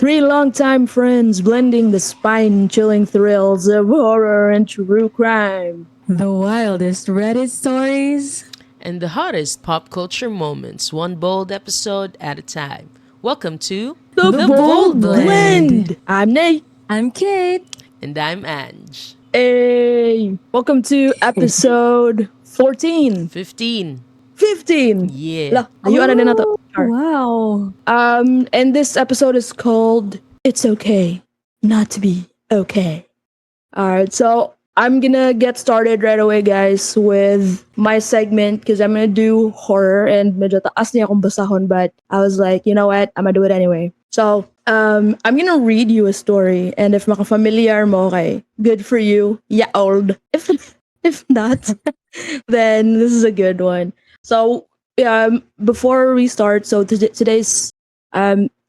Three longtime friends blending the spine chilling thrills of horror and true crime. The wildest Reddit stories. And the hottest pop culture moments, one bold episode at a time. Welcome to The The Bold Bold Blend. Blend. I'm Nate. I'm Kate. And I'm Ange. Hey, welcome to episode 14. 15. 15. Yeah. Lah, ayun na to. Wow. And this episode is called It's Okay Not to Be Okay. Alright, so I'm gonna get started right away, guys, with my segment because I'm gonna do horror and medyo taas niya akong basahon, but I was like, you know what? I'm gonna do it anyway. So, I'm gonna read you a story, and if makafamiliar mo, okay, good for you. Yeah, old. If not, then this is a good one. So, before we start, so today's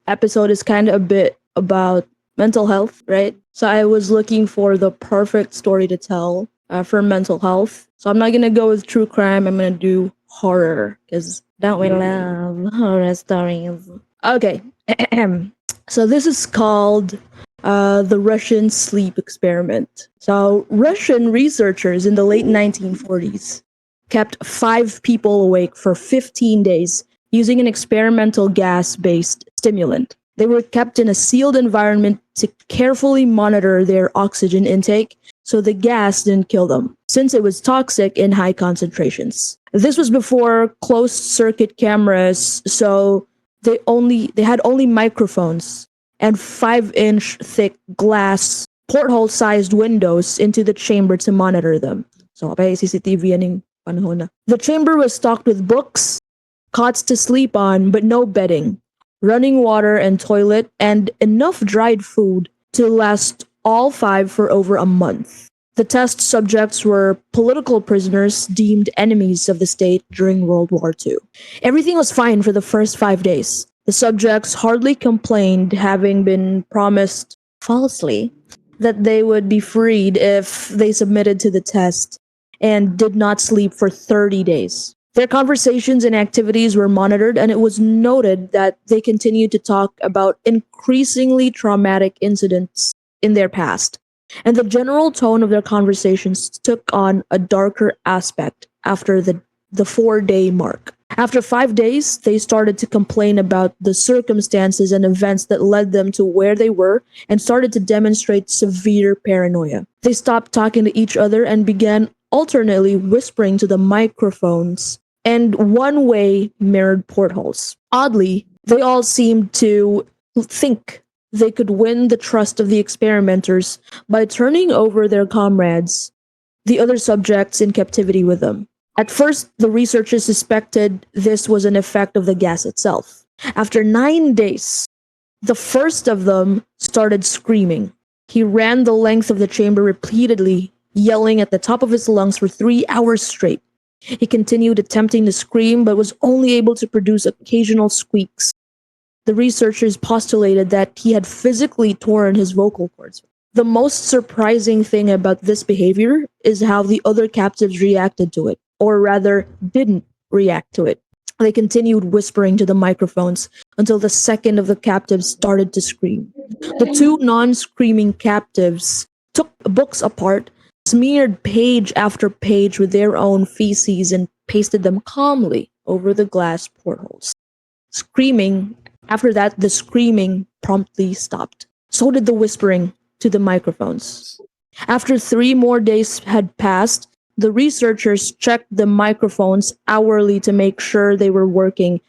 episode is kind of a bit about mental health, right? So I was looking for the perfect story to tell for mental health. So I'm not gonna go with true crime. I'm gonna do horror because don't we love horror stories? Okay. So this is called the Russian sleep experiment. So Russian researchers in the late 1940s kept 5 people awake for 15 days using an experimental gas-based stimulant. They were kept in a sealed environment to carefully monitor their oxygen intake so the gas didn't kill them, since it was toxic in high concentrations. This was before closed circuit cameras, so they had only microphones and 5-inch thick glass porthole-sized windows into the chamber to monitor them. So, may CCTV yaning panahon na. The chamber was stocked with books, cots to sleep on, but no bedding, running water and toilet, and enough dried food to last all 5 for over a month. The test subjects were political prisoners deemed enemies of the state during World War II. Everything was fine for the first 5 days. The subjects hardly complained, having been promised falsely that they would be freed if they submitted to the test and did not sleep for 30 days. Their conversations and activities were monitored, and it was noted that they continued to talk about increasingly traumatic incidents in their past. And the general tone of their conversations took on a darker aspect after the 4-day mark. After 5 days, they started to complain about the circumstances and events that led them to where they were and started to demonstrate severe paranoia. They stopped talking to each other and began alternately whispering to the microphones and one-way mirrored portholes. Oddly, they all seemed to think they could win the trust of the experimenters by turning over their comrades, the other subjects in captivity with them. At first, the researchers suspected this was an effect of the gas itself. After 9 days, the first of them started screaming. He ran the length of the chamber repeatedly, yelling at the top of his lungs for 3 hours straight. He continued attempting to scream, but was only able to produce occasional squeaks. The researchers postulated that he had physically torn his vocal cords. The most surprising thing about this behavior is how the other captives reacted to it, or rather, didn't react to it. They continued whispering to the microphones until the second of the captives started to scream. The 2 non-screaming captives took books apart, smeared page after page with their own feces, and pasted them calmly over the glass portholes. After that, the screaming promptly stopped. So did the whispering to the microphones. After 3 more days had passed, the researchers checked the microphones hourly to make sure they were working,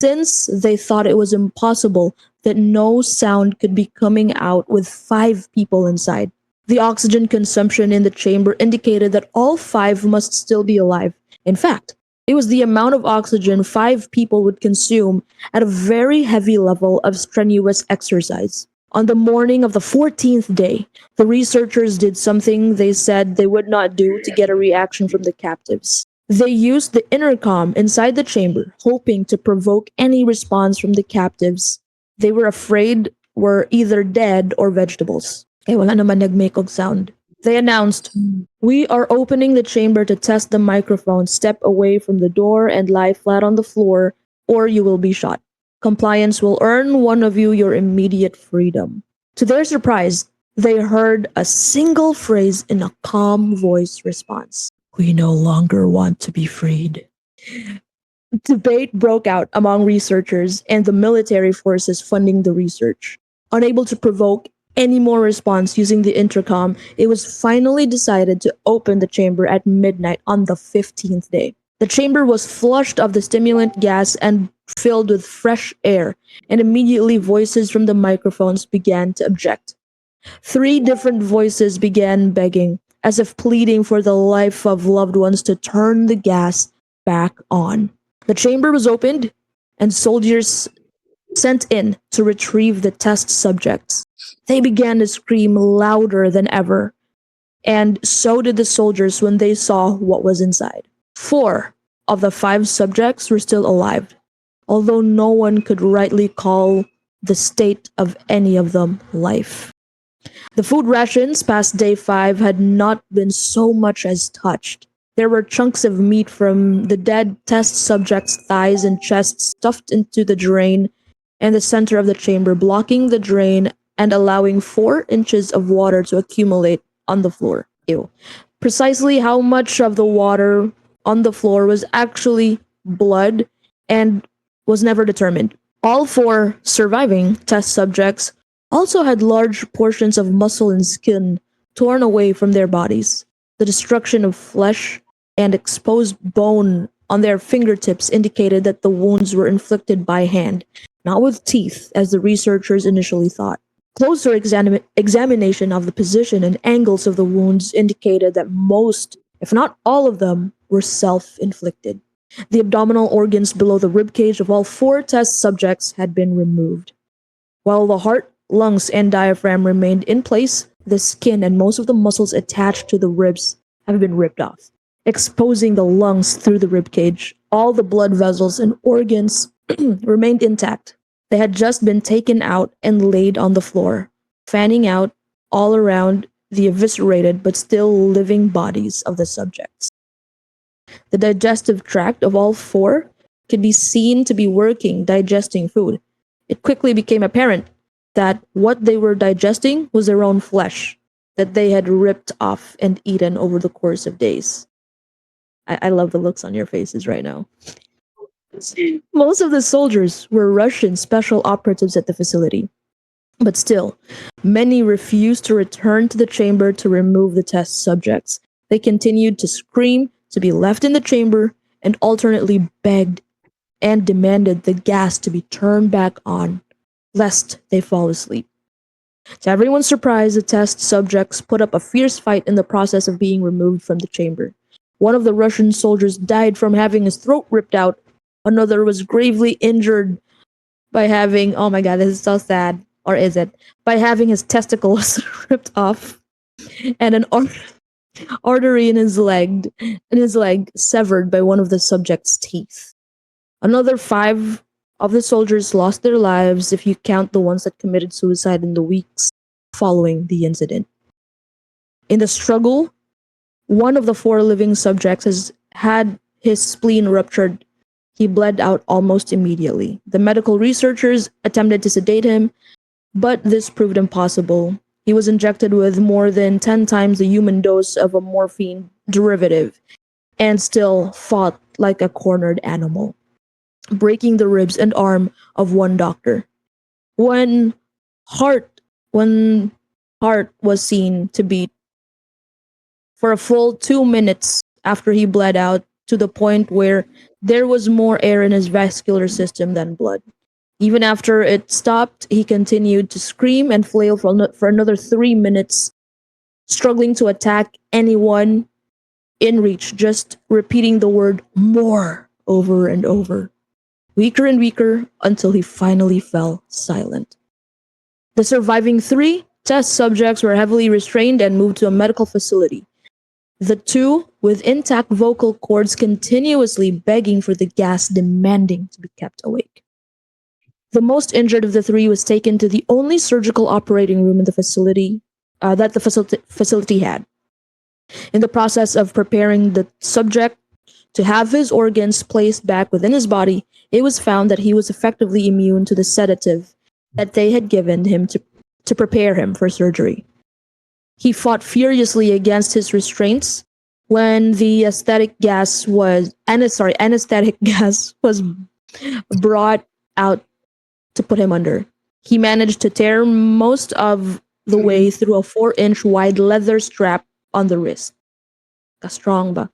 since they thought it was impossible that no sound could be coming out with 5 people inside. The oxygen consumption in the chamber indicated that all 5 must still be alive. In fact, it was the amount of oxygen 5 people would consume at a very heavy level of strenuous exercise. On the morning of the 14th day, the researchers did something they said they would not do to get a reaction from the captives. They used the intercom inside the chamber, hoping to provoke any response from the captives they were afraid were either dead or vegetables. Wala naman nag-make og sound. They announced, "We are opening the chamber to test the microphone. Step away from the door and lie flat on the floor, or you will be shot." Compliance will earn one of you your immediate freedom. To their surprise, they heard a single phrase in a calm voice response. We no longer want to be freed. Debate broke out among researchers and the military forces funding the research. Unable to provoke any more response using the intercom, it was finally decided to open the chamber at midnight on the 15th day. The chamber was flushed of the stimulant gas and filled with fresh air, and immediately voices from the microphones began to object. Three different voices began begging, as if pleading for the life of loved ones to turn the gas back on. The chamber was opened, and soldiers sent in to retrieve the test subjects. They began to scream louder than ever, and so did the soldiers when they saw what was inside. 4 of the 5 subjects were still alive, although no one could rightly call the state of any of them life. The food rations past day 5 had not been so much as touched. There were chunks of meat from the dead test subjects' thighs and chests stuffed into the drain and the center of the chamber, blocking the drain and allowing 4 inches of water to accumulate on the floor. Ew. Precisely how much of the water on the floor was actually blood and was never determined. All 4 surviving test subjects also had large portions of muscle and skin torn away from their bodies. The destruction of flesh and exposed bone on their fingertips indicated that the wounds were inflicted by hand, not with teeth, as the researchers initially thought. Closer examination of the position and angles of the wounds indicated that most, if not all of them, were self-inflicted. The abdominal organs below the ribcage of all 4 test subjects had been removed. While the heart, lungs, and diaphragm remained in place, the skin and most of the muscles attached to the ribs have been ripped off, exposing the lungs through the ribcage. All the blood vessels and organs remained intact. They had just been taken out and laid on the floor, fanning out all around the eviscerated but still living bodies of the subjects. The digestive tract of all 4 could be seen to be working, digesting food. It quickly became apparent that what they were digesting was their own flesh that they had ripped off and eaten over the course of days. I love the looks on your faces right now. Most of the soldiers were Russian special operatives at the facility. But still, many refused to return to the chamber to remove the test subjects. They continued to scream to be left in the chamber and alternately begged and demanded the gas to be turned back on, lest they fall asleep. To everyone's surprise, the test subjects put up a fierce fight in the process of being removed from the chamber. One of the Russian soldiers died from having his throat ripped out. Another was gravely injured by having, oh my god, this is so sad. Or is it? By having his testicles ripped off and an artery in his leg severed by one of the subject's teeth. Another 5 of the soldiers lost their lives if you count the ones that committed suicide in the weeks following the incident. In the struggle, one of the 4 living subjects has had his spleen ruptured. He bled out almost immediately. The medical researchers attempted to sedate him, but this proved impossible. He was injected with more than 10 times the human dose of a morphine derivative and still fought like a cornered animal, breaking the ribs and arm of one doctor. When heart when heart was seen to beat for a full 2 minutes after he bled out, to the point where there was more air in his vascular system than blood. Even after it stopped, he continued to scream and flail for another 3 minutes, struggling to attack anyone in reach, just repeating the word more over and over, weaker and weaker until he finally fell silent. The surviving 3 test subjects were heavily restrained and moved to a medical facility. The 2 with intact vocal cords continuously begging for the gas, demanding to be kept awake. The most injured of the 3 was taken to the only surgical operating room in the facility that the facility had. In the process of preparing the subject To have his organs placed back within his body, it was found that he was effectively immune to the sedative that they had given him to prepare him for surgery. He fought furiously against his restraints when the anesthetic gas was brought out to put him under. He managed to tear most of the way through a 4-inch wide leather strap on the wrist. Strong ba?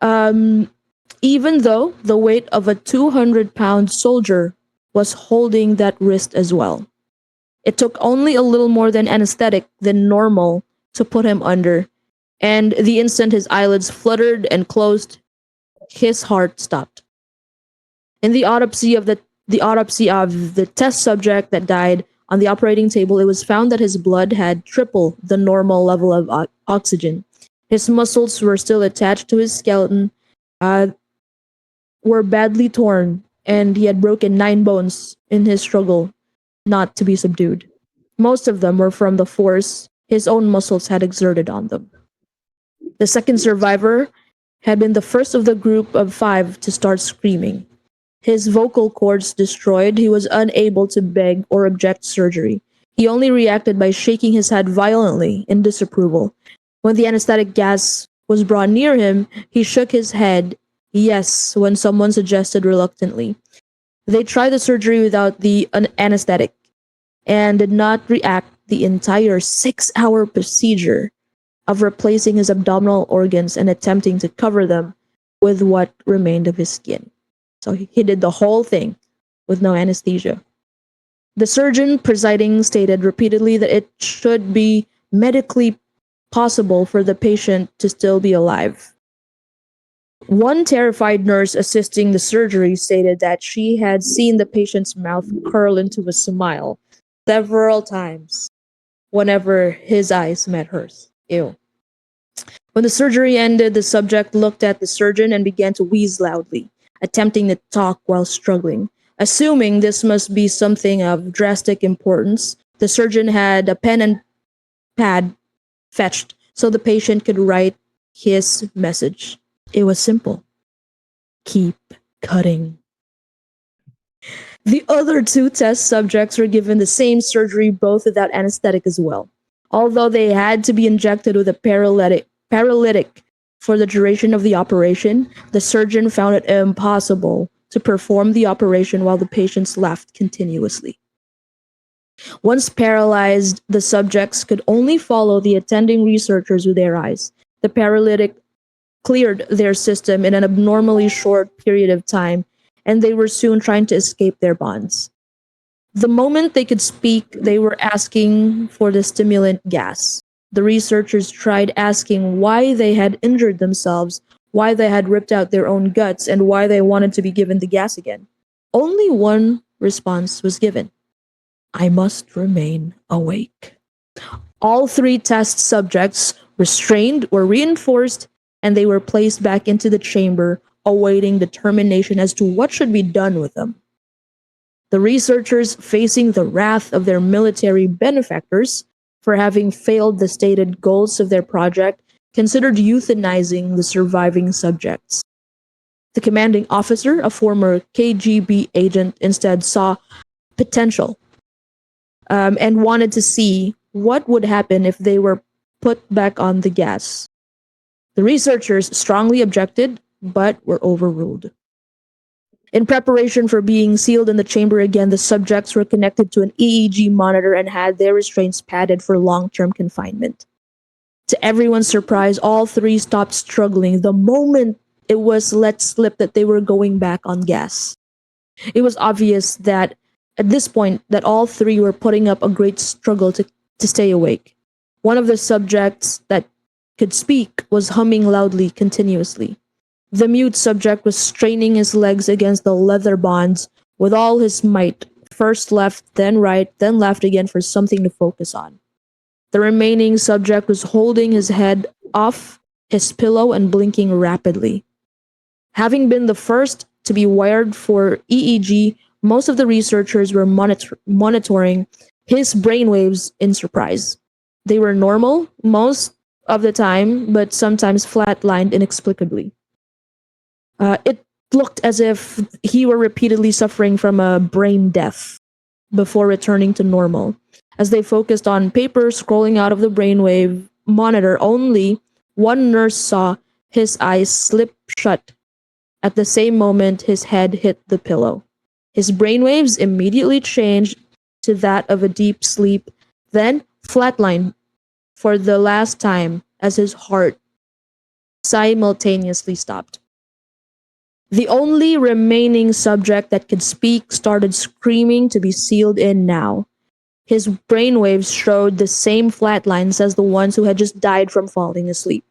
Um, Even though the weight of a 200-pound soldier was holding that wrist as well. It took only a little more than anesthetic than normal to put him under, and the instant his eyelids fluttered and closed, his heart stopped. In the autopsy of the test subject that died on the operating table, it was found that his blood had triple the normal level of oxygen. His muscles were still attached to his skeleton, uh, were badly torn, and he had broken 9 bones in his struggle not to be subdued. Most of them were from the force his own muscles had exerted on them. The second survivor had been the first of the group of 5 to start screaming. His vocal cords destroyed, he was unable to beg or object surgery. He only reacted by shaking his head violently in disapproval. When the anesthetic gas was brought near him, he shook his head yes when someone suggested reluctantly. They tried the surgery without the anesthetic and did not react the entire 6-hour procedure of replacing his abdominal organs and attempting to cover them with what remained of his skin. So he did the whole thing with no anesthesia. The surgeon presiding stated repeatedly that it should be medically possible for the patient to still be alive. One terrified nurse assisting the surgery stated that she had seen the patient's mouth curl into a smile several times whenever his eyes met hers. Ew. When the surgery ended, the subject looked at the surgeon and began to wheeze loudly, attempting to talk while struggling. Assuming this must be something of drastic importance, the surgeon had a pen and pad fetched so the patient could write his message. It was simple. Keep cutting. The other 2 test subjects were given the same surgery, both without anesthetic as well. Although they had to be injected with a paralytic for the duration of the operation, the surgeon found it impossible to perform the operation while the patients laughed continuously. Once paralyzed, the subjects could only follow the attending researchers with their eyes. The paralytic cleared their system in an abnormally short period of time, and they were soon trying to escape their bonds. The moment they could speak, they were asking for the stimulant gas. The researchers tried asking why they had injured themselves, why they had ripped out their own guts, and why they wanted to be given the gas again. Only one response was given: I must remain awake. All 3 test subjects, restrained, were reinforced, and they were placed back into the chamber, awaiting determination as to what should be done with them. The researchers, facing the wrath of their military benefactors for having failed the stated goals of their project, considered euthanizing the surviving subjects. The commanding officer, a former KGB agent, instead saw potential and wanted to see what would happen if they were put back on the gas. The researchers strongly objected, but were overruled. In preparation for being sealed in the chamber again, the subjects were connected to an EEG monitor and had their restraints padded for long-term confinement. To everyone's surprise, all 3 stopped struggling the moment it was let slip that they were going back on gas. It was obvious that at this point that all 3 were putting up a great struggle to stay awake. One of the subjects that could speak was humming loudly continuously. The mute subject was straining his legs against the leather bonds with all his might, first left, then right, then left again for something to focus on. The remaining subject was holding his head off his pillow and blinking rapidly. Having been the first to be wired for EEG, most of the researchers were monitoring his brainwaves in surprise. They were normal most of the time, but sometimes flatlined inexplicably. It looked as if he were repeatedly suffering from a brain death before returning to normal. As they focused on papers scrolling out of the brainwave monitor, only one nurse saw his eyes slip shut at the same moment his head hit the pillow. His brainwaves immediately changed to that of a deep sleep, then flatlined for the last time as his heart simultaneously stopped. The only remaining subject that could speak started screaming to be sealed in now. His brainwaves showed the same flat lines as the ones who had just died from falling asleep.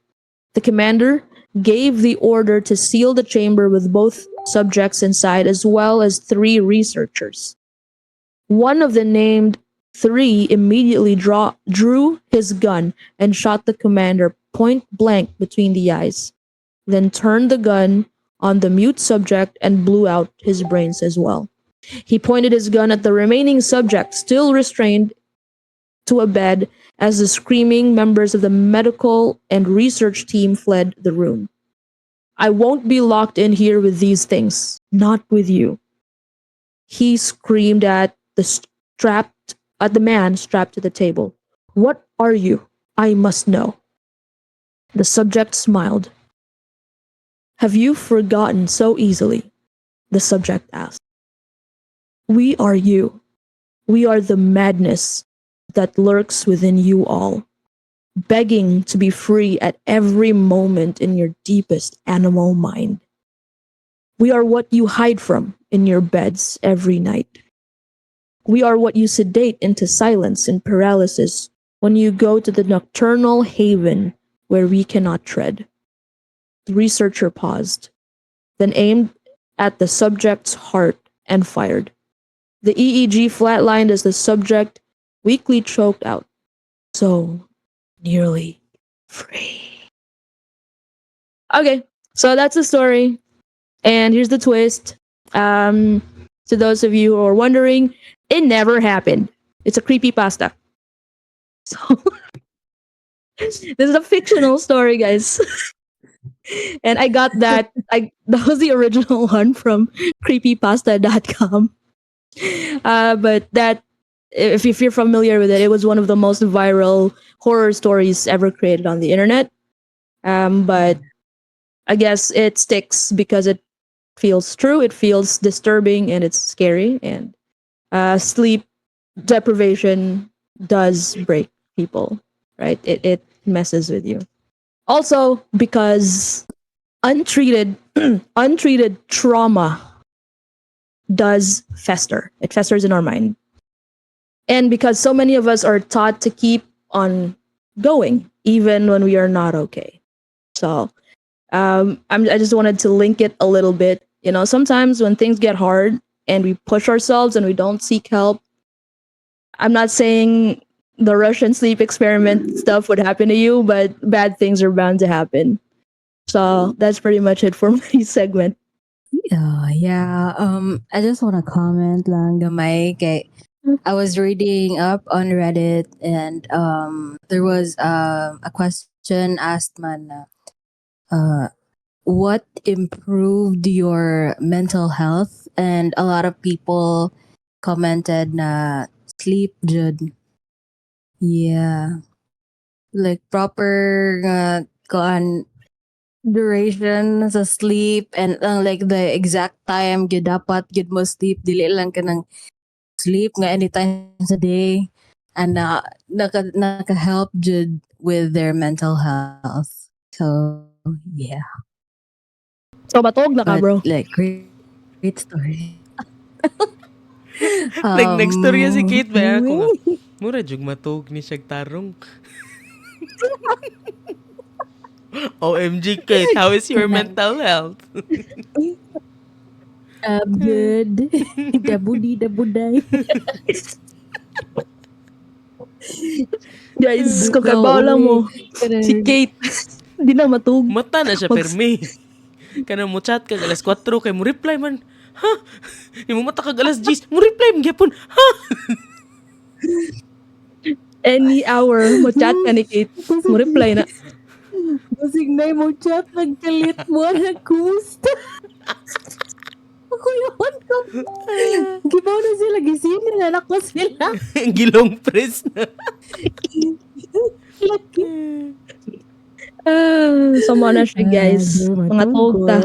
The commander gave the order to seal the chamber with both subjects inside as well as three researchers. One of the named three immediately drew his gun and shot the commander point blank between the eyes, then turned the gun on the mute subject and blew out his brains as well. He pointed his gun at the remaining subject, still restrained, to a bed as the screaming members of the medical and research team fled the room. I won't be locked in here with these things. Not with you. He screamed at the man strapped to the table. What are you? I must know. The subject smiled. Have you forgotten so easily? The subject asked. We are you. We are the madness that lurks within you all, begging to be free at every moment in your deepest animal mind. We are what you hide from in your beds every night. We are what you sedate into silence and paralysis when you go to the nocturnal haven where we cannot tread. The researcher paused, then aimed at the subject's heart and fired. The EEG flatlined as the subject weakly choked out. So nearly free. Okay, so that's the story. And here's the twist. To those of you who are wondering, it never happened. It's a creepypasta. So this is a fictional story, guys. And I got that. That was the original one from creepypasta.com. But that, if you're familiar with it, it was one of the most viral horror stories ever created on the internet. But I guess it sticks because it feels true, it feels disturbing, and it's scary. And sleep deprivation does break people, right? It messes with you. Also, because untreated untreated trauma does fester. It festers in our mind. And because so many of us are taught to keep on going even when we are not okay. So I just wanted to link it a little bit. You know, sometimes when things get hard and we push ourselves and we don't seek help, I'm not saying the Russian sleep experiment stuff would happen to you, but bad things are bound to happen. So that's pretty much it for my segment. Yeah. I just want to comment lang gamay kay I was reading up on Reddit and there was a question asked man na, uh what improved your mental health, and a lot of people commented na sleep jud. Yeah. Like proper kuan duration sa sleep, and like the exact time gyud dapat gyud mo sleep, dili lang ka ng sleep nga anytime sa day, and naka help jud with their mental health. So yeah, So batog na ka, but bro. like great story. Next storya si Kate ba? Ako nga, Anyway. mura jug matog ni siyag tarong. OMG Kate, how is your Kanang mental health? good. Dabudi dabuday. Guys, kung Go kabala away. mo, si Kate, di na matug. Mata na siya Mag- permi. Kana mo chat kag alas 4 kay mo reply man. Ha? Imo mata kag alas 10, mo reply man gyapon. Ha? Any hour, mo chat ka ni Kate. Mo reply na. Basig na mo chat, nagkalit mo na gusto. Kuyawan ko. Gibaw na sila, gisinin na ko sila. Gilong press na. Sama na siya, guys. Mga tolta.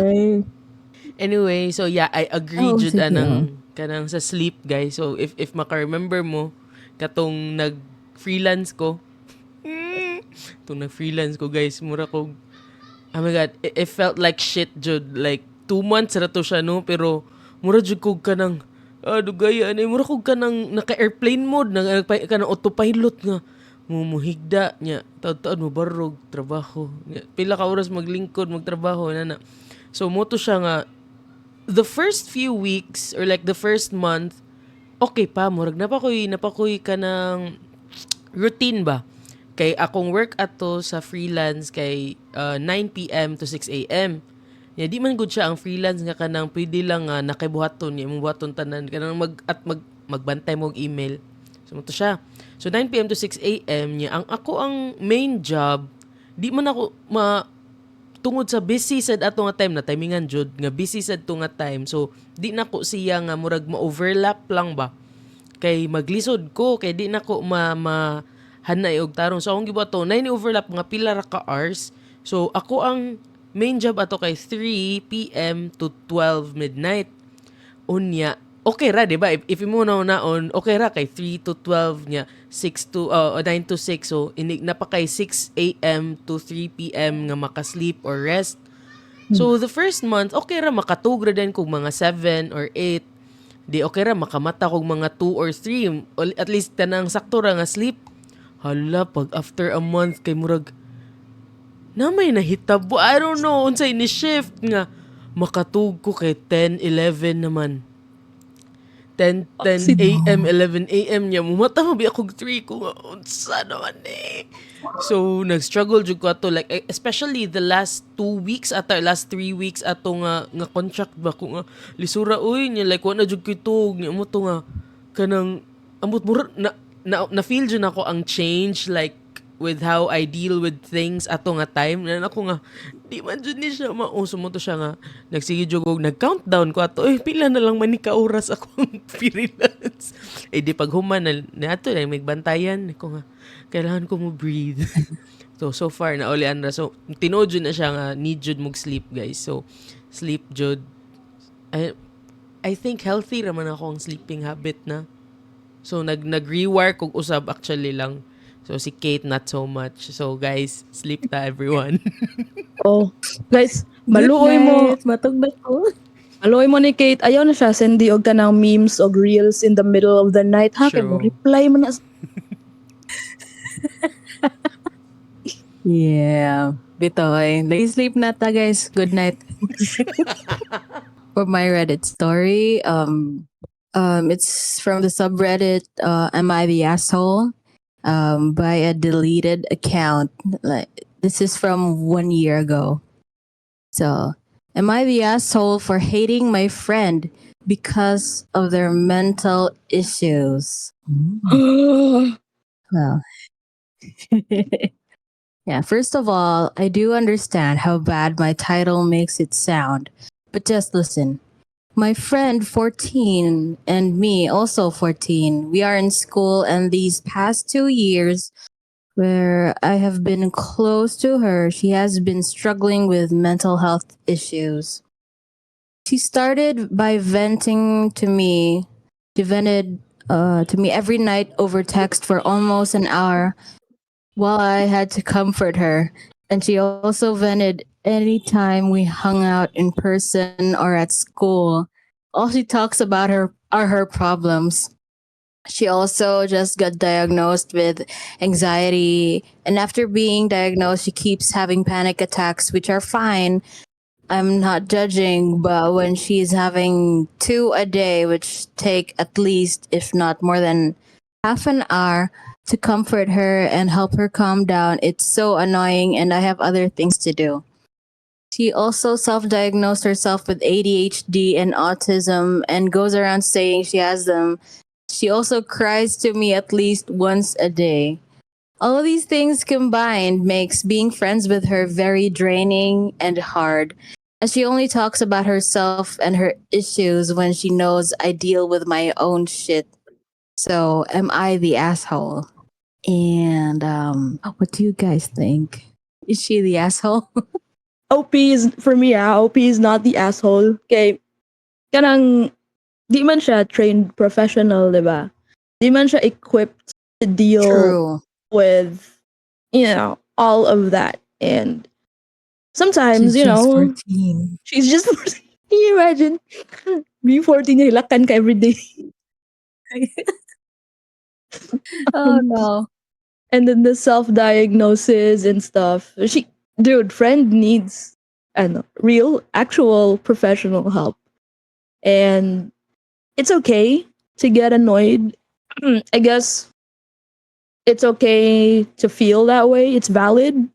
Anyway, so yeah, I agree Oo, jud sige, kanang sa sleep, guys. So if maka-remember mo katong nag-freelance ko, itong nag-freelance ko, guys, mura ko, oh my god, it felt like shit jud. Like 2 months ra to siya, no, pero mura jud ko kanang dugay ani, mura ko kanang naka-airplane mode, kanang autopilot nga mumuhigda nya taud-taud mo barog trabaho nya, pila ka oras maglingkod magtrabaho na. So moto siya nga the first few weeks or like the first month, okay pa, murag napakoy ka ng routine ba. Kay akong work ato sa freelance kay 9 p.m. to 6 a.m. Ya di man gud siya ang freelance nga kanang pwede lang nakaibuhaton niya mong buhaton tanan kanang magbantay mo og email. So mo to siya. So 9 p.m. to 6 a.m. niya ang main job, di man ako tungod sa busy sad ato nga time na timingan jud nga busy sad to nga time. So di nako siya nga murag ma-overlap lang ba. Kay maglisod ko kay di nako hanay og tarong. So akong gibuhaton na ni overlap nga pila ra ka hours. So ako ang main job ato kay 3 p.m. to 12 midnight. Unya, okay ra, di ba? If mo naon, okay ra kay 3 to 12 niya, 9 to 6. So, inig na pa kay 6 a.m. to 3 p.m. nga makasleep or rest. So, the first month, okay ra, makatug ra din kung mga 7 or 8. Di okay ra, makamata kung mga 2 or 3. At least, tanang sakto ra nga sleep. Hala, pag after a month, kay murag, na may nahitabo. I don't know, unsay ni shift nga. Makatug ko kay 10, 11 naman. 10 a.m., 11 a.m. niya. Mumata mo, akong 3 ko nga. Unsa naman eh. So, nag-struggle jud ko ato. Like, especially the last 2 weeks ato, last 3 weeks ato nga contract ba ko nga. Lisura, uy, niya, like, wala jud ko itog. Niya mo to nga, kanang, amot mura, na-feel jud ako ang change, like, with how I deal with things ato nga time. Na ako nga, di man jud ni siya mauso mo to siya nga. Nagsige jud og nag-countdown ko ato. Pila na lang man ni ka oras akong freelance. Di pag human na ato na magbantayan ko nga. Kailangan ko mo breathe. So far na uli andra. So tinuod jud na siya nga need jud mog sleep, guys. So sleep jud. I think healthy raman ako ang sleeping habit na. So nag-rewire kog usab actually lang. So, si Kate, not so much. So, guys, sleep ta, everyone. Oh, guys, maluoy mo. Matugdag ko. Maluoy mo ni Kate. Ayaw na siya sendi og tanang memes og reels in the middle of the night. Ha, kay mo True. reply mo na. Yeah. Bitoy. Sleep na ta, guys. Good night. For my Reddit story, it's from the subreddit, Am I the Asshole? By a deleted account. Like, this is from 1 year ago. So, am I the asshole for hating my friend because of their mental issues? Well, yeah, first of all, I do understand how bad my title makes it sound, but just listen. My friend 14 and me also 14. We are in school, and these past 2 years where I have been close to her, she has been struggling with mental health issues. She started by venting to me. She vented to me every night over text for almost an hour while I had to comfort her. And she also vented anytime we hung out in person or at school. All she talks about are her problems. She also just got diagnosed with anxiety, and after being diagnosed, she keeps having panic attacks, which are fine. I'm not judging, but when she's having 2 a day, which take at least, if not more than half an hour to comfort her and help her calm down, it's so annoying, and I have other things to do. She also self diagnosed herself with ADHD and autism and goes around saying she has them. She also cries to me at least once a day. All of these things combined makes being friends with her very draining and hard. And she only talks about herself and her issues when she knows I deal with my own shit. So am I the asshole? And what do you guys think? Is she the asshole? OP is, for me, OP is not the asshole. Okay, kanang, di man siya trained professional, di ba? Di man siya equipped to deal True. with, all of that. And sometimes, She's just 14. she's just, can you imagine? B14, hilakan ka every day. Oh no. And then the self-diagnosis and stuff. Dude, friend needs, real, actual professional help. And it's okay to get annoyed. I guess it's okay to feel that way. It's valid.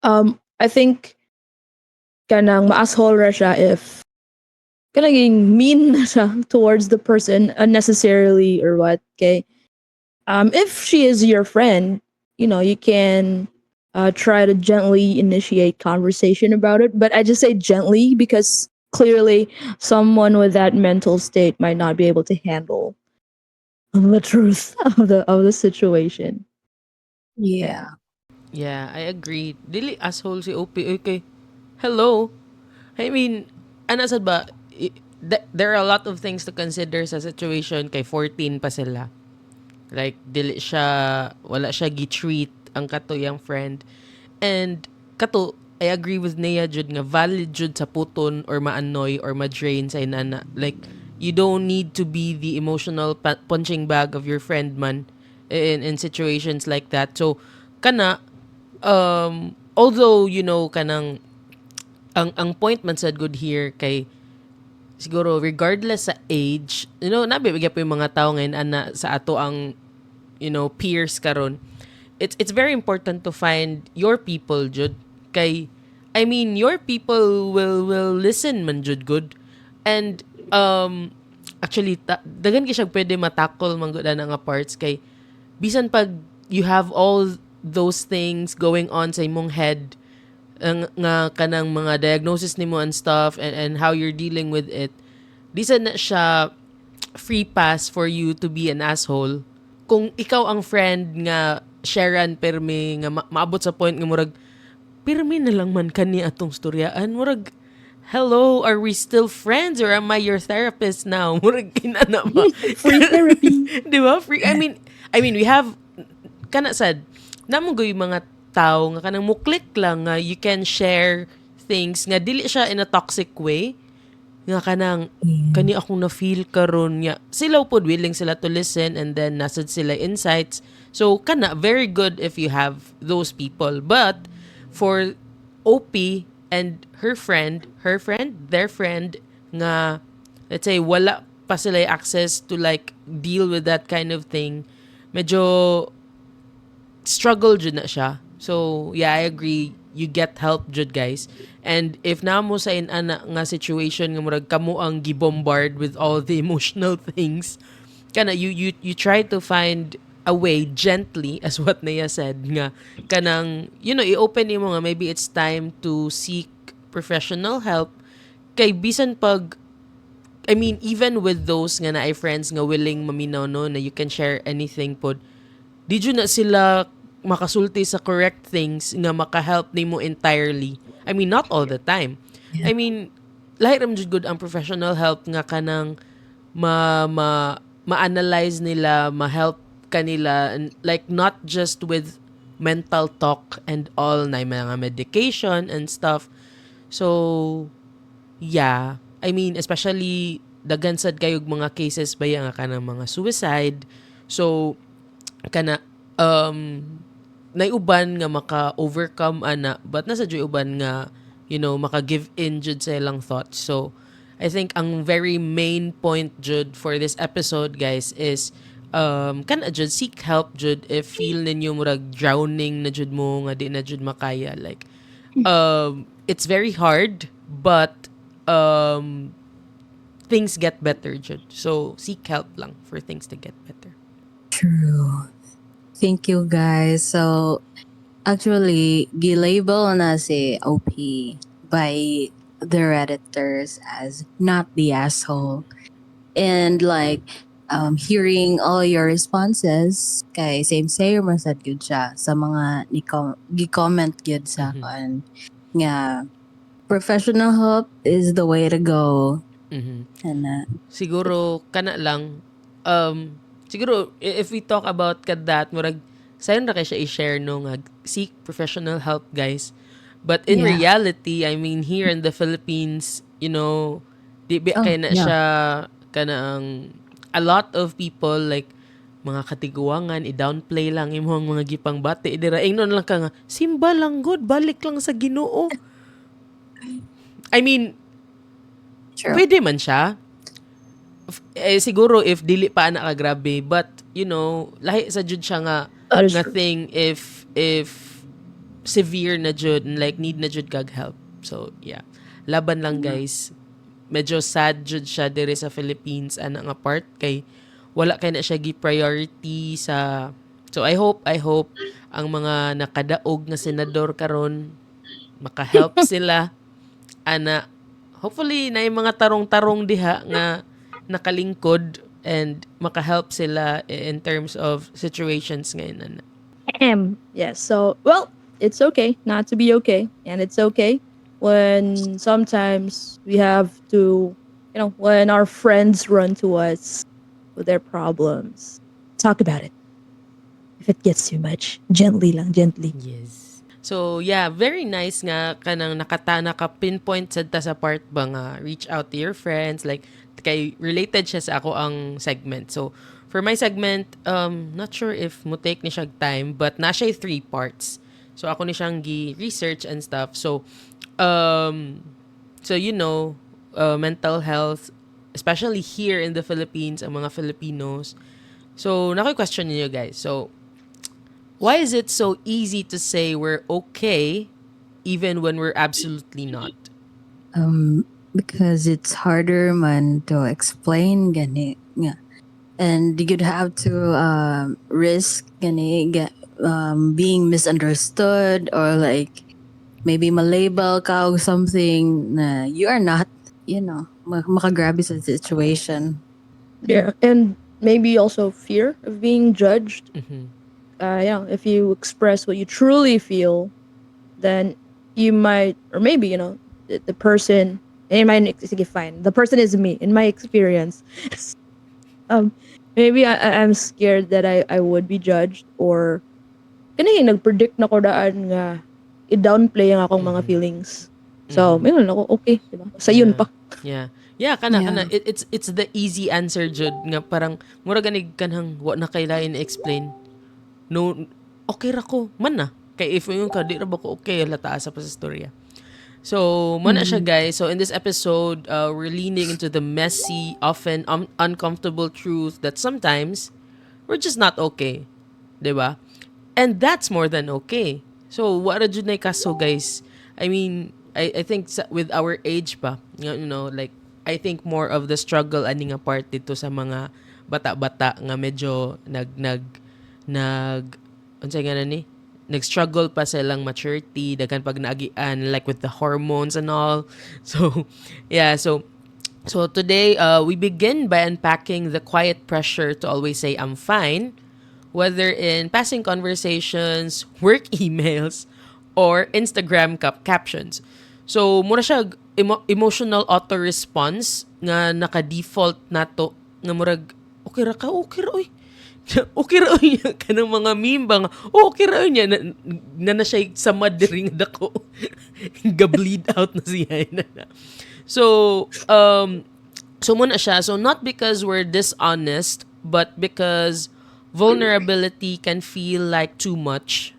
I think kanang ma-asshole ra siya if kanang mean na siya towards the person unnecessarily or what. Okay. If she is your friend, you can try to gently initiate conversation about it. But I just say gently because clearly someone with that mental state might not be able to handle the truth of the situation. Yeah. Yeah, I agree. Dili asshole si OP. Okay. Hello. I mean, ano sad ba? There are a lot of things to consider sa situation kay 14 pa sila. Like, dili siya, wala siya gi-treat ang katuyang friend. And, kato, I agree with Nea jud nga valid jud sa puton or ma-annoy or ma-drain sa inana. Like, you don't need to be the emotional punching bag of your friend man in situations like that. So, kana, although, kanang, ang point man sad good here kay siguro regardless sa age, nabibigyan po yung mga tao ngayon ana sa ato ang peers karon. It's very important to find your people jud kay I mean your people will listen man jud good. And actually dagan kay siya pwede matakol man gud na nga parts kay bisan pag you have all those things going on sa imong head nga kanang mga diagnosis nimo and stuff, and how you're dealing with it, di sa na siya free pass for you to be an asshole. Kung ikaw ang friend nga sharean permi nga maabot sa point nga murag permi na lang man kani atong storyaan, murag hello, are we still friends or am I your therapist now? Murag kinana ba? Free therapy. Di ba? Free, I mean, we have, kana sad, namo yung mga tao nga kanang muklik lang nga you can share things nga dili siya in a toxic way. Nga kanang, kani akong na-feel karon nya. Sila pod willing sila to listen and then nasad sila insights. So, kana, very good if you have those people. But, for OP and their friend, nga, let's say, wala pa sila access to like, deal with that kind of thing, medyo struggle jud na siya. So, yeah, I agree. You get help jud, guys. And if na mo sa inana nga situation nga murag kamo ang gibombard with all the emotional things, kana you try to find a way gently as what Naya said nga kanang i-open nimo nga maybe it's time to seek professional help kay bisan pag I mean even with those nga naay friends nga willing maminaw no na you can share anything pod, di jud na sila makasulti sa correct things nga maka-help nimo entirely. I mean, not all the time. I mean, lahi ram jud good ang professional help nga kanang ma-analyze nila, ma-help kanila, and like not just with mental talk and all na mga medication and stuff. So, yeah. I mean, especially daghan sad kayog mga cases ba nga kanang mga suicide. So, kana naiuban nga maka-overcome ana but nasa joy uban nga maka-give in jud sa ilang thoughts. So I think ang very main point jud for this episode guys is kana jud seek help jud if feel ninyo murag drowning na jud mo nga di na jud makaya, like it's very hard but things get better jud. So seek help lang for things to get better. True. Thank you guys. So Actually, gilabel na si OP by the Redditors as not the asshole. And like, hearing all your responses, kay same sad good siya sa mga gi-comment good sa Mhm. kon nga professional help is the way to go. Mhm. And Siguro kana lang siguro if we talk about that murag sayon ra kay siya i-share no nga seek professional help guys, but in yeah. reality I mean here in the Philippines you know di ba Oh kay na yeah. siya kana ang a lot of people like mga katiguangan i-downplay lang imong mga gipang bati dira ingnon lang ka nga simba lang good balik lang sa Ginoo. I mean True. pwede man siya siguro if dili pa ana ka grabe but you know lahi sa jud siya That is nga true. thing if severe na jud like need na jud kag help. So yeah, laban lang guys. Medyo sad jud siya diri sa Philippines ana nga part kay wala kay na siya gi priority sa. So I hope ang mga nakadaog nga senador karon maka-help sila ana hopefully na yung mga tarong-tarong diha nga nakalingkod and maka-help sila in terms of situations ngayon ana. Yes. So, well, it's okay not to be okay, and it's okay when sometimes we have to, when our friends run to us with their problems. Talk about it. If it gets too much, gently lang, gently. Yes. So yeah, very nice nga kanang naka pinpoint sad ta sa part ba nga reach out to your friends like kay related siya sa ako ang segment. So for my segment, not sure if mo take ni siya time but na siya 3 parts. So ako ni siyang gi-research and stuff. So um so you know, mental health especially here in the Philippines ang mga Filipinos. So nako-question niyo guys. So why is it so easy to say we're okay even when we're absolutely not? Because it's harder man to explain gani nga. And you'd have to risk gani being misunderstood or like maybe malabel ka or something na you are not, makagrabe sa situation. Yeah. And maybe also fear of being judged. Yeah. If you express what you truly feel, then you might, or maybe, the person, in my, sige, fine. The person is me, in my experience. um, maybe I'm scared that I would be judged or kani nag-predict na ko daan nga i-downplay ang akong mga feelings. So, mayroon ako, okay, diba? Sa yun Yeah. pa. Yeah. Yeah, kana Yeah. it's the easy answer jud nga parang mura ganig kanang wa na kailangan explain. No, okay ra ko man na. Kay if yung ka di ra ba ko okay lataas sa pa sa storya. So, muna siya guys. So, in this episode, we're leaning into the messy, often uncomfortable truth that sometimes we're just not okay. 'Di ba? And that's more than okay. So, what jud na kaso guys? I mean, I think with our age pa, like, I think more of the struggle ani nga part dito sa mga bata-bata nga medyo nag unsay nga na ni nag-struggle pa silang maturity daghan pag naagian like with the hormones and all. So yeah, so today we begin by unpacking the quiet pressure to always say I'm fine, whether in passing conversations, work emails, or Instagram captions. So mura siya emotional auto response nga naka-default nato nga murag okay ra ka okay ra oy okay ra niya kanang mga meme ba nga okay ra niya na siya sa madring dako ga-bleed out na siya na. So so muna siya so not because we're dishonest but because vulnerability can feel like too much.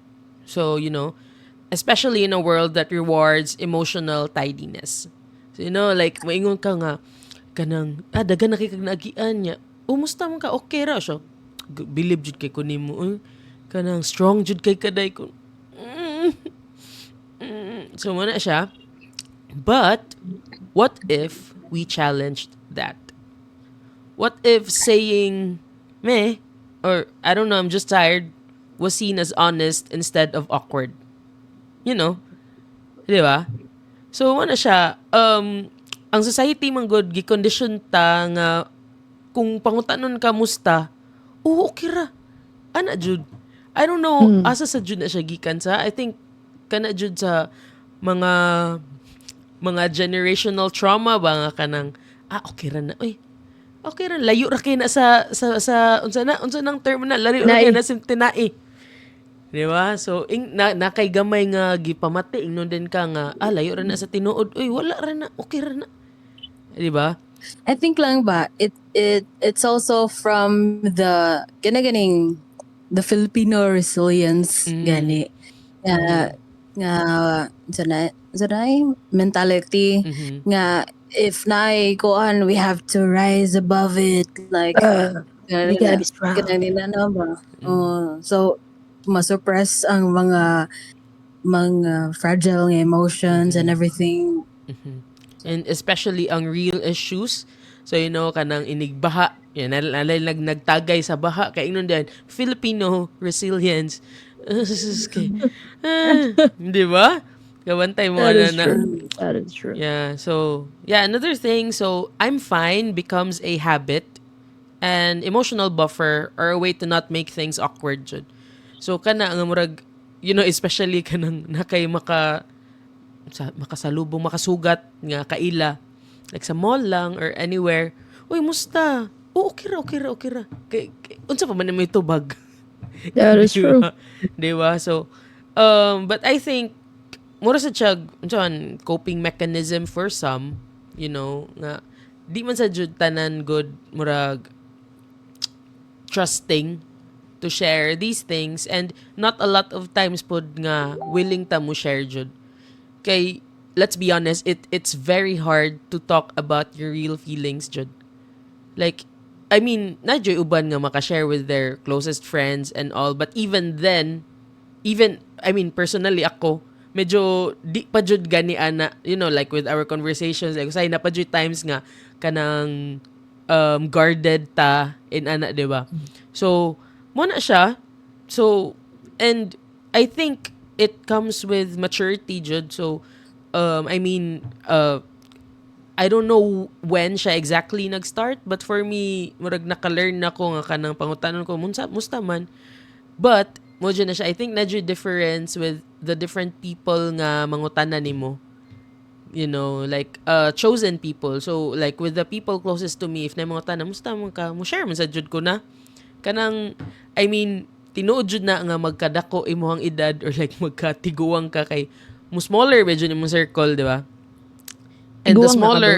So especially in a world that rewards emotional tidiness. So like maingon ka nga kanang dagan na kay kag naagian niya. Umusta man ka okay ra siya believe jud kay ko nimo kanang strong jud kay kaday ko so muna siya but what if we challenged that? What if saying meh or I don't know I'm just tired was seen as honest instead of awkward. You know? Di ba? So, ano siya, ang society man good, gikondition ta nga, kung pangutanon ka musta, okay ra. Ana, Jud. I don't know, asa sa Jud na siya gikan sa. I think, kana Jud sa mga generational trauma ba nga kanang, okay ra na. Uy, okay ra, layo ra kay na sa unsa nang term na, layo ra kay Tinai. na sa tinai. Di ba? So, nakay gamay nga gipamati, ingnon din ka nga, layo ra na sa tinuod. Uy, wala ra na, okay ra na. Di ba? I think lang ba, it's also from the ganing the Filipino resilience gani. Nga sanay mentality nga if naay kuan we have to rise above it like We gotta be strong. ganang nila na ba. So masuppress ang mga fragile nga emotions and everything. And especially ang real issues. So, kanang inigbaha. Yan, nagtagay sa baha. Kaya ingnon din, Filipino resilience. Okay. Di ba? Kabantay mo That is na. true. That is true. Yeah, so, another thing. So, I'm fine becomes a habit. And emotional buffer or a way to not make things awkward, jud. So, kana ang murag, especially kanang nakay makasalubong, makasugat nga kaila. Like sa mall lang or anywhere. Uy, musta? Okay ra. Unsa pa man may tubag? That is true. Diba? So, but I think, mura sa tiyag, coping mechanism for some, nga, di man sa jud tanan good, murag, trusting to share these things and not a lot of times pod nga willing ta mo share jud. Kay, let's be honest, it's very hard to talk about your real feelings, jud. Like, I mean, nadyo'y uban nga makashare with their closest friends and all, but even then, personally ako, medyo di pa jud gani ana, like with our conversations, like, say, na pa jud times nga, kanang, guarded ta in ana, diba? So, mo na siya. So, and I think it comes with maturity, jud. So, I don't know when siya exactly nag-start, but for me, murag naka-learn na ko nga kanang pangutanon ko, musta man. But, mo dyan na siya, I think na dyan difference with the different people nga mangutanan nimo. Like, chosen people. So, like, with the people closest to me, if na mga tanan, musta man ka, mo share man sa jud ko na. Kanang, tinuod jud na nga magkadako imuhang edad or like magkatiguang ka kay, mo smaller medyo ni mo circle, di ba? And the Tiguang na ka, smaller,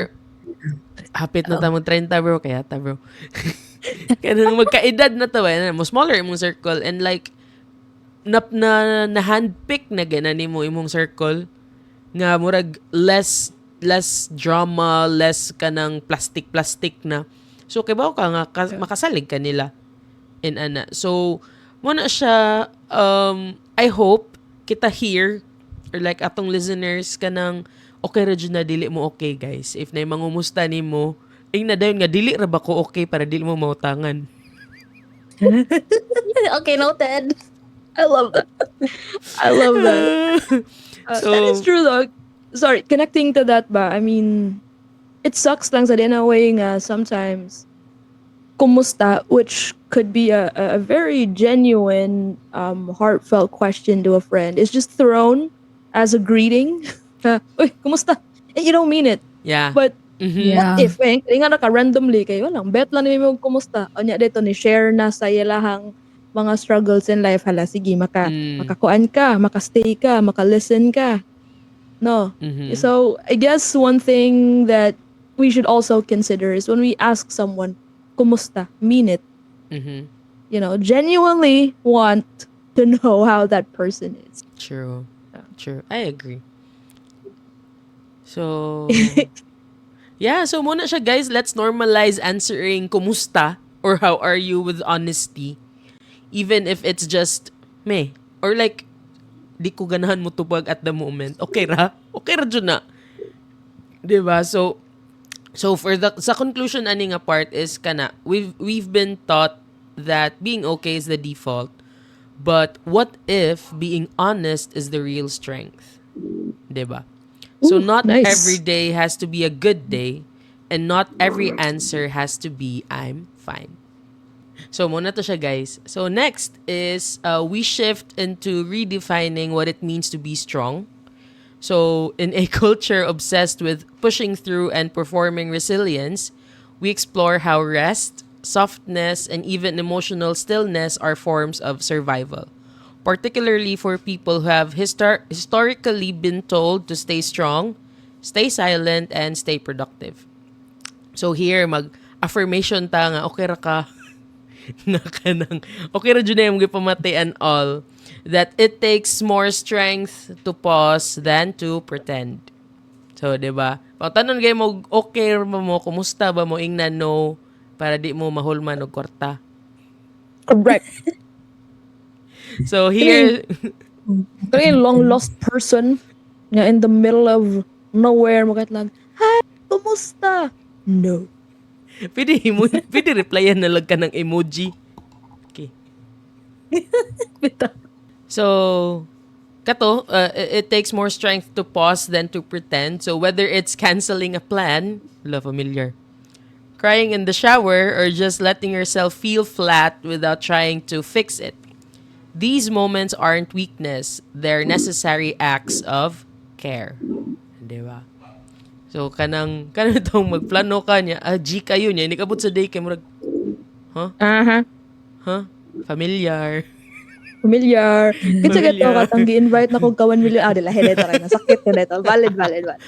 hapit na tamo 30 bro, kaya ta bro. Kanang magkaedad na to, mo smaller imong circle and like, na handpick na gana nimo imong circle nga murag less drama, less kanang plastic na. So kibaw ka nga makasalig ka nila in ana. So mo na siya I hope kita here or like atong listeners kanang okay ra jud na dili mo okay guys. If na mangumusta nimo, ing na dayon nga dili ra ba ko okay para dili mo mautangan. Okay, noted. I love that. I love that. That is true though. Sorry, connecting to that ba, I mean, it sucks lang sa din a way nga sometimes kumusta, which could be a very genuine, heartfelt question to a friend, is just thrown as a greeting. Uy, kumusta? And you don't mean it. Yeah. But Yeah. if nga naka randomly kayo lang, bet lang nimo kumusta. Anya dito ni share na sa ilahang mga struggles in life, hala sige makakuan ka, makastay ka, makalisten ka. No. So I guess one thing that we should also consider is when we ask someone kumusta, mean it. Genuinely want to know how that person is. True. I agree. So, yeah, so muna siya guys, let's normalize answering kumusta or how are you with honesty. Even if it's just meh. Or like, di ko ganahan mo tubag at the moment. Okay ra? Okay ra dyan na. Diba? So for sa conclusion ani nga part is kana, we've been taught that being okay is the default. But what if being honest is the real strength? 'Di ba? So Ooh, not every nice. day has to be a good day, and not every answer has to be I'm fine. So muna to siya guys. So next is we shift into redefining what it means to be strong. So in a culture obsessed with pushing through and performing resilience, we explore how rest, softness, and even emotional stillness are forms of survival. Particularly for people who have historically been told to stay strong, stay silent, and stay productive. So here, mag-affirmation ta nga, okay ra ka, na kanang okay ra jud na yung gipamati and all that it takes more strength to pause than to pretend. So, 'di ba? Pagtanon gay mo okay ra ba mo, kumusta ba mo ingnan no para di mo mahulman og kwarta. Correct. So Kining, here kining long lost person nga in the middle of nowhere mo kahit lang, hi, kumusta? No. pwede replyan na lang ka ng emoji. Okay. Bitaw. So, kato, it takes more strength to pause than to pretend. So, whether it's canceling a plan, love familiar, crying in the shower, or just letting yourself feel flat without trying to fix it, these moments aren't weakness. They're necessary acts of care. Di ba? So, kanang tong magplano ka niya, G kayo niya, hindi kabot sa day kay murag, Aha. huh? Familiar. Familiar. Kinsa gato Familiar. katang gi-invite na kog ka 1 million. Ah, dila head ito rin. Sakit ka nito. Valid, valid, valid.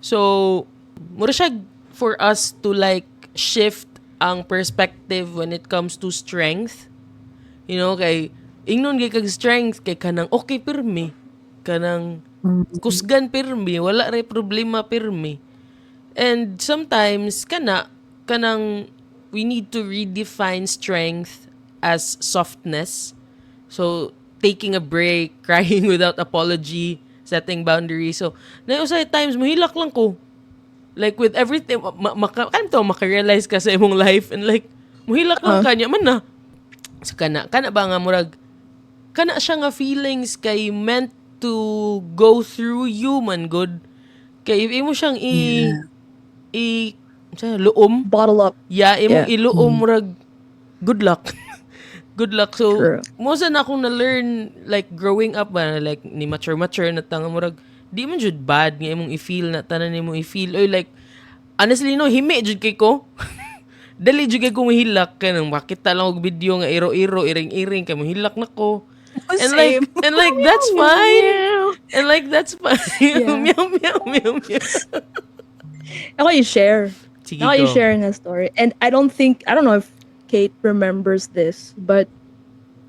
So, mura siya for us to like shift ang perspective when it comes to strength. You know, kay ingnon kay kag strength kay kanang okay pirmi. Kanang kusgan pirmi, wala ray problema pirmi. And sometimes kanang we need to redefine strength as softness. So, taking a break, crying without apology, setting boundaries. So, na sa times, mahilak lang ko. Like, with everything, maka-realize ka sa imong life and like, mahilak lang kanya, man na. So, kana ba nga murag, kana siya nga feelings kay meant to go through you, man, good. Kay, imo siyang Yeah. luom. Bottle up. Yeah, imong Yeah. iluom, murag, good luck. Good luck. So, True. mo sa na akong na-learn, like, growing up ba, like, ni mature na tanga murag, di man jud bad nga imong i-feel na tanan imong i-feel. Or like, honestly, no, himi jud kay ko. Dali jud kay ko mahilak. Kanang makita lang og video nga iro-iro, iring-iring, kay mahilak na ko. Same. And like, that's fine. Meow. And like, that's fine. Yeah. Meow, meow, meow, meow. Ako i-share. Sige, Ako go. i-share nga story. And I don't know if Kate remembers this, but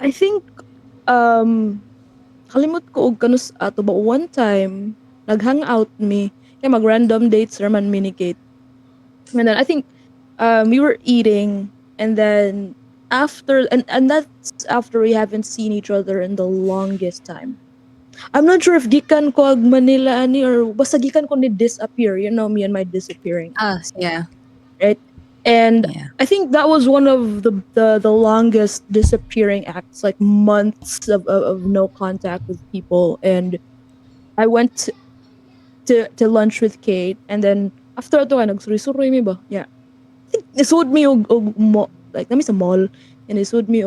I think, kalimot ko og kanus ato ba one time, nag-hangout me, kaya mag-random dates raman me ni Kate. And then I think, we were eating, and then and that's after we haven't seen each other in the longest time. I'm not sure if gikan ko ag Manila ani or basta gikan ko ni disappear. You know me and my disappearing, Yeah. right? And Yeah. I think that was one of the longest disappearing acts, like months of no contact with people. And I went to lunch with Kate, and then after ito, nagsuri-suri mi ba? Yeah. I think isuod mi like nami sa mall, and isuod mi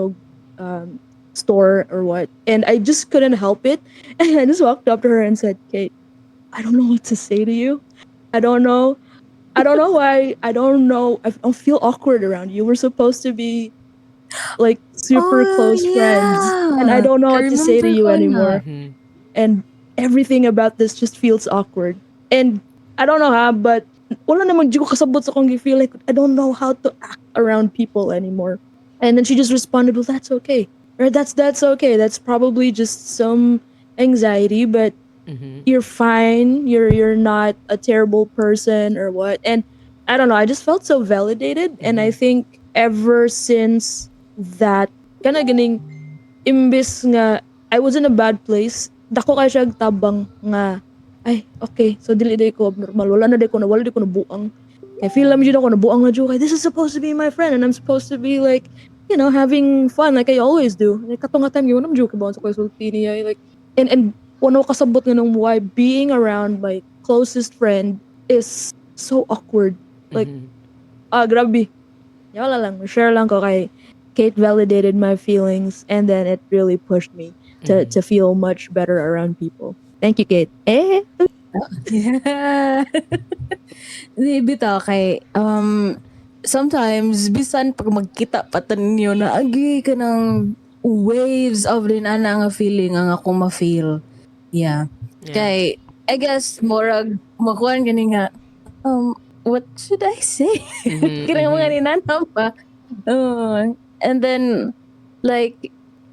store or what. And I just couldn't help it. And I just walked up to her and said, Kate, I don't know what to say to you. I don't know. I don't know why. I don't know. I don't feel awkward around you. We're supposed to be like super Oh, close friends. And I yeah. don't know I what to say to remember you ko na. anymore. And everything about this just feels awkward. And I don't know how, but wala namang di ko kasabot sa kong feel like I don't know how to act around people anymore. And then she just responded, well, that's okay. Or that's okay. That's probably just some anxiety, but you're fine. You're not a terrible person or what. And I don't know. I just felt so validated, and I think ever since that, kana ganing imbis nga I was in a bad place, dako kay siya tabang nga ay okay, so dili day ko normal, wala day ko nabuang. Kay feel naman jud ako nabuang na jud kay this is supposed to be my friend and I'm supposed to be like having fun like I always do. Like katong nga time yun, I'm joke about sa sulti niya. Like, and wano kasabot nga nung why being around my closest friend is so awkward. Like, Mhm. grabe. Wala lang, share lang ko kay Kate validated my feelings and then it really pushed me Mhm. to feel much better around people. Thank you, Kate. Eh? Yeah. Di bitaw kay sometimes bisan pag magkita pa ninyo na agi ka ng waves of din ana nga feeling ang ako ma-feel. Yeah. Yeah. Kay I guess morag makuan gani nga what should I say? Mhm. Kaya mga Mhm. ninanam pa. And then like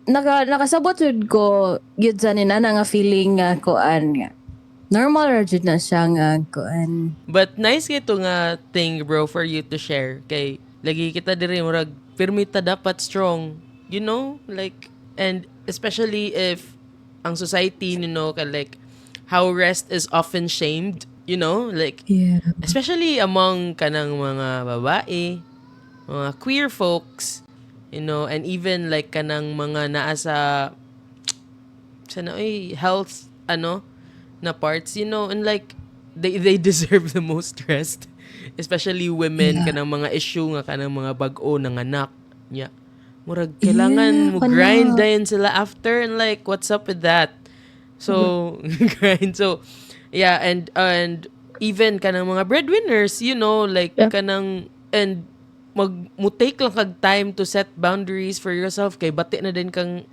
nakasabot jud ko gyud sa ninana nga feeling nga kuan nga normal ra jud na siya nga kuan. But nice ito nga thing, bro, for you to share. Kay, lagi kita diri, murag, permita dapat strong. You know? Like, and especially if ang society, like, how rest is often shamed, like, Yeah. especially among kanang mga babae, mga queer folks, and even like kanang mga naa sa health, na parts, and like, they deserve the most rest. Especially women, Yeah. kanang mga issue nga, kanang mga bag-o ng anak. Yeah. Murag, kailangan Yeah, mo grind kana. din sila after, and like, what's up with that? So, grind. So, yeah, and even kanang mga breadwinners, like, Yeah. kanang, and mo take lang kag time to set boundaries for yourself kay bati na din kang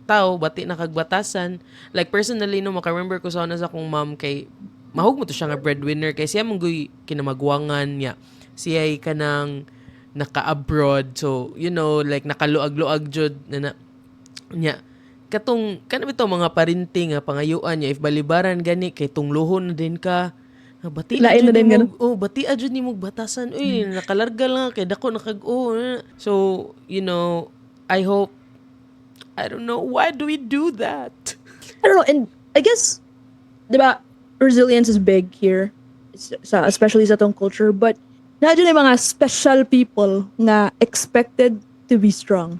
tao, bati na kagbatasan. Like personally no maka-remember ko sa una sa akong mom kay mahug mo to siya nga breadwinner kay siya manggoy kinamagwangan niya. Siya ay kanang naka-abroad. So, like nakaluag-luag jud na niya. Katong kanang bitaw mga parinting nga pangayuan niya if balibaran gani kay tunglohon na din ka. Bati Lain ajud na din ganun. bati ajud nimo batasan. Uy, nakalarga lang kay dako nakag-o. So, I hope I don't know why do we do that? I don't know, and I guess, diba, resilience is big here, especially sa tong culture, but nadyo na yung mga special people nga expected to be strong.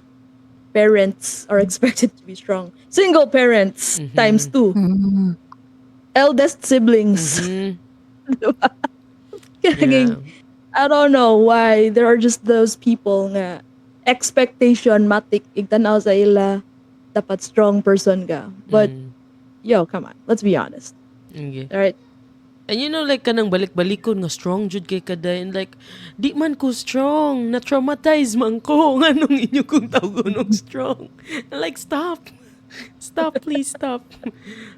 Parents are expected to be strong. Single parents times Mhm. two. Mm. Eldest siblings. Mhm. Kaya, Yeah. I don't know why there are just those people nga expectation matik igtanaw sa ila dapat strong person ka. But Mm. yo, come on, let's be honest. Okay. All right? And like kanang balik-balikon nga strong jud kay kada and like di man ko strong, na traumatize man ko nganong inyo kung tawgon strong. Like stop. Stop, please stop.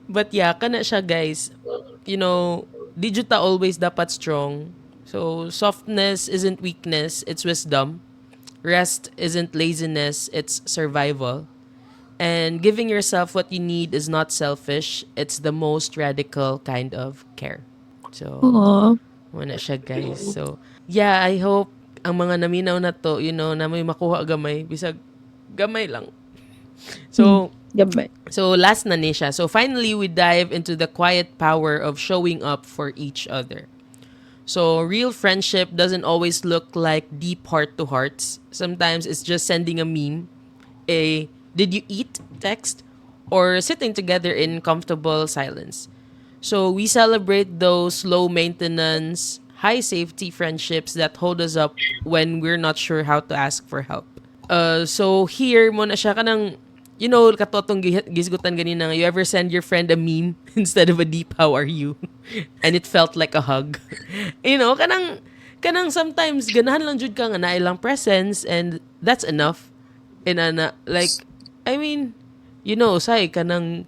But yeah, kana siya guys. Di jud ta always dapat strong. So softness isn't weakness, it's wisdom. Rest isn't laziness, it's survival. And giving yourself what you need is not selfish. It's the most radical kind of care. So, Aww. wala siya guys. So, yeah, I hope ang mga naminaw na to, na may makuha gamay. Bisag gamay lang. So, Gabay. last na ni siya. So, finally, we dive into the quiet power of showing up for each other. So, real friendship doesn't always look like deep heart to hearts. Sometimes it's just sending a meme, a did you eat text, or sitting together in comfortable silence. So, we celebrate those low maintenance, high safety friendships that hold us up when we're not sure how to ask for help. So here mo na siya kanang katotong gisgutan ganina nga, you ever send your friend a meme instead of a deep how are you and it felt like a hug. Kanang sometimes ganahan lang jud ka nga na ilang presence and that's enough. And like I mean, say kanang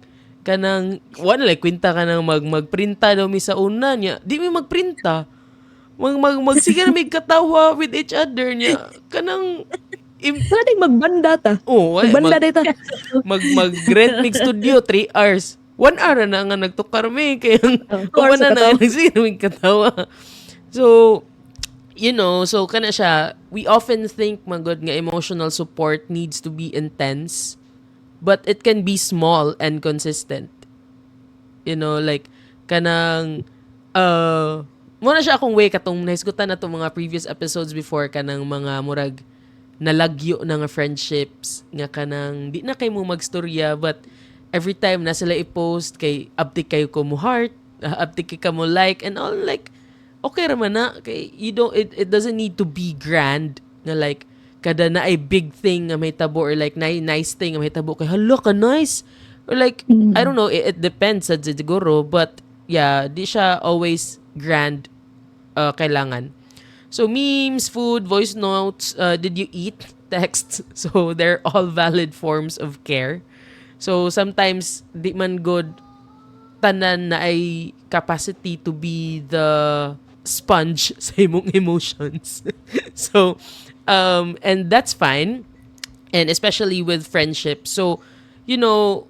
wala like kwenta ka nang magprinta daw mi sa una niya. Di mi magprinta. Sige na may katawa with each other niya. Kanang Pwedeng magbanda ta. oh, Magbanda data. mag-rent mig studio 3 hours. 1 hour na nga nagtukar mi kaya Two hours kumana sa na katawa. sige na may katawa. So, so kana siya, we often think magod nga emotional support needs to be intense, but it can be small and consistent. Like kanang mo na siya akong way katong nahisgutan na to mga previous episodes before kanang mga murag nalagyo na nga friendships nga kanang di na kay mo magstorya but every time na sila i-post kay update kayo ko mo heart, update kay ka mo like and all like okay raman na kay you don't it doesn't need to be grand na like kada na ay big thing nga may tabo or like nice thing nga may tabo kay hala ka nice or like I don't know it depends sa siguro but yeah di siya always grand kailangan. So memes, food, voice notes, did you eat, texts. So they're all valid forms of care. So sometimes di man good tanan na ay capacity to be the sponge sa imong emotions. So and that's fine and especially with friendship. So you know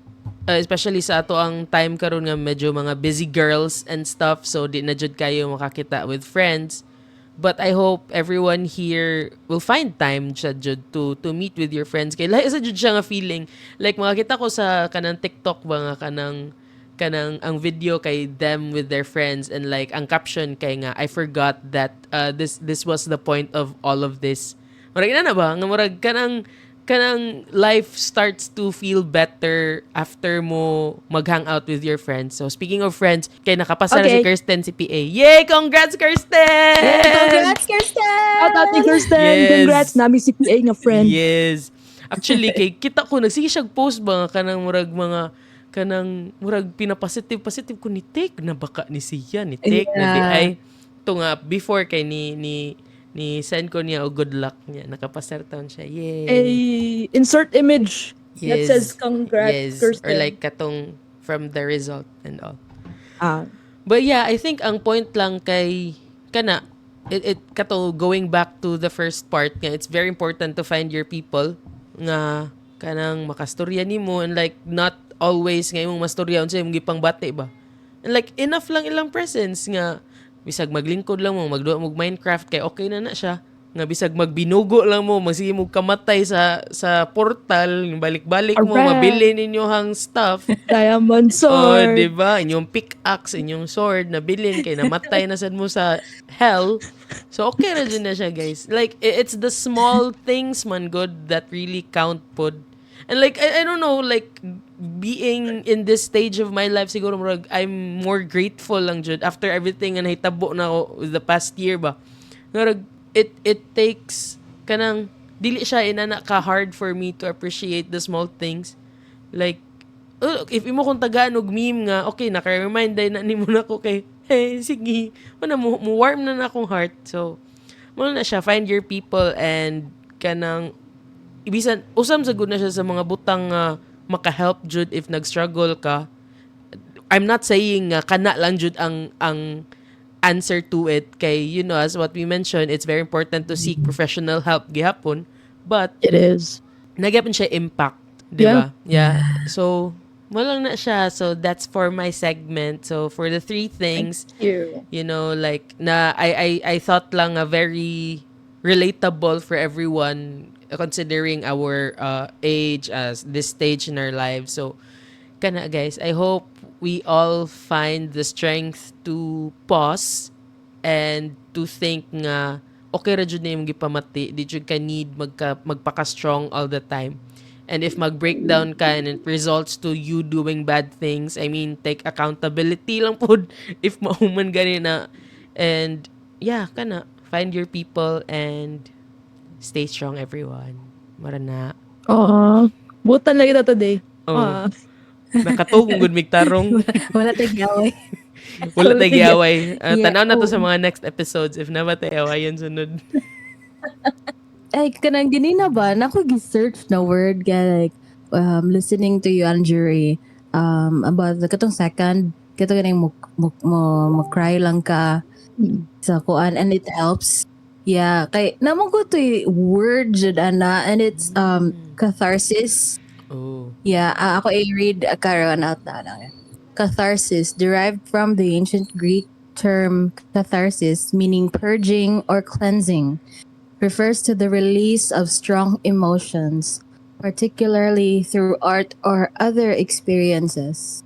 especially sa ato ang time karon nga medyo mga busy girls and stuff so di na jud kayo makakita with friends. But I hope everyone here will find time siya jud to meet with your friends. Kay lahi sa jud siya nga feeling. Like makakita ko sa kanang TikTok ba nga kanang ang video kay them with their friends and like ang caption kay nga I forgot that this was the point of all of this. Murag na ba nga murag kanang life starts to feel better after mo mag-hang out with your friends. So, speaking of friends, kay nakapasa na si Okay. Kirsten, si PA. Yay! Congrats, Kirsten! Congrats, Kirsten! Shout out ni Kirsten. Yes. Congrats nami si PA nga friend. Yes. Actually, kay kita ko, nagsige siya post ba nga kanang murag mga kanang murag positive ko ni Take na baka ni siya ni Take na di Yeah. ay ito nga before kay ni send ko niya o good luck niya nakapasartan siya yay A insert image that Yes. says congrats Yes. Kirsten. Or like katong from the result and all. Ah, But yeah, I think ang point lang kay kana it kato going back to the first part nga it's very important to find your people nga kanang makastorya nimo and like not always nga imong mastoryaon sa imong gipangbati ba. And like enough lang ilang presence nga bisag maglingkod lang mo magduwa mo Minecraft kay okay na siya nga bisag magbinugo lang mo magsige mo kamatay sa portal yung balik-balik mo Correct. mabili ninyo hang stuff. diamond Oh, sword. 'di ba? Inyong pickaxe, inyong sword na bilin kay namatay na sad mo sa hell. So okay ra dyan na siya, guys. Like it's the small things man good that really count pod. And like I don't know, like being in this stage of my life siguro murag I'm more grateful lang jud after everything nga nahitabo na ako with the past year ba. Murag it takes kanang dili siya inana ka hard for me to appreciate the small things. Like if imo kung Tagalog meme nga, okay, naka-remind na ni mo na ko kay, hey, sige, mo warm na akong heart. So, mo na siya, find your people and kanang, ibisan, usam sa good na siya sa mga butang maka-help jud if nag-struggle ka. I'm not saying kana lang jud ang answer to it kay, you know, as what we mentioned, it's very important to seek professional help gihapon, but It is. nagyapon siya impact, di ba? Yeah. So, mo lang na siya. So, that's for my segment. So, for the three things, you know, like, na I thought lang very relatable for everyone considering our age as this stage in our lives. So, kana guys, I hope we all find the strength to pause and to think nga okay ra jud na yung gipamati, di jud ka need magpaka-strong all the time. And if mag-breakdown ka and it results to you doing bad things, I mean, take accountability lang po if mauman gani na. And yeah, kana, find your people and stay strong everyone. Marana. Butan lang kita today. Oh. Nakatugong good migtarong. Wala tayong away. Wala tayo giaway. Yeah, Tanaw na to oh. sa mga next episodes. If na ba tayo awayan sunod. Ay, kanang ganina ba? Naku, gi-search na word ka, like, listening to you, Anjuri, about the katong second, kato ganing mo cry lang ka sa kuan, and it helps. Yeah, kay, namang ko to word jud ana, and it's, catharsis. Oh. Yeah, ako i-read karon out na lang. Catharsis, derived from the ancient Greek term catharsis, meaning purging or cleansing, refers to the release of strong emotions, particularly through art or other experiences.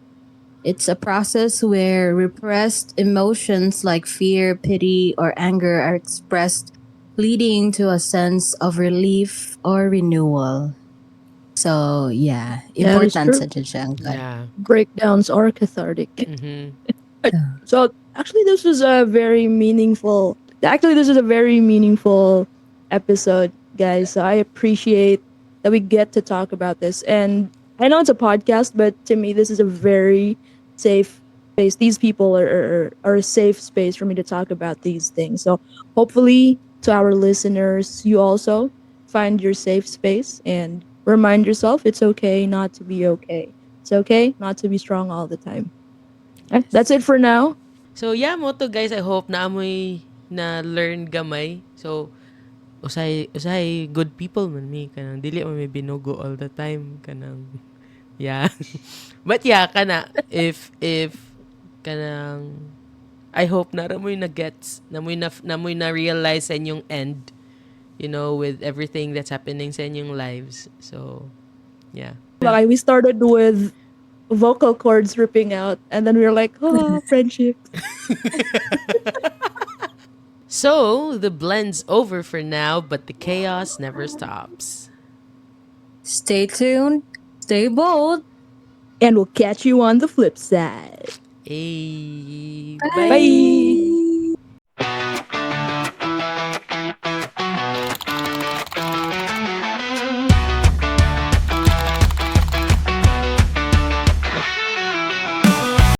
It's a process where repressed emotions like fear, pity, or anger are expressed leading to a sense of relief or renewal. So, yeah, That is important true. sa dyan, God. Yeah. Breakdowns are cathartic. Mm-hmm. So actually, this was a very meaningful. Actually, this is a very meaningful episode, guys. So I appreciate that we get to talk about this. And I know it's a podcast, but to me, this is a very safe space. These people are a safe space for me to talk about these things. So hopefully, to our listeners, you also find your safe space and remind yourself it's okay not to be okay. It's okay not to be strong all the time. That's Yes. it for now. So yeah mo to guys, I hope na amoy na learn gamay. So usay good people man mi kanang dili man may binugo all the time kanang yeah. But yeah, kana if kanang I hope na ramoy na gets na mo'y na realize sa inyong end, with everything that's happening sa inyong lives. So, yeah. Like we started with vocal cords ripping out, and then we were like, oh, friendship. So, the blend's over for now, but the chaos never stops. Stay tuned, stay bold. And we'll catch you on the flip side. Hey, Bye. bye. Bye.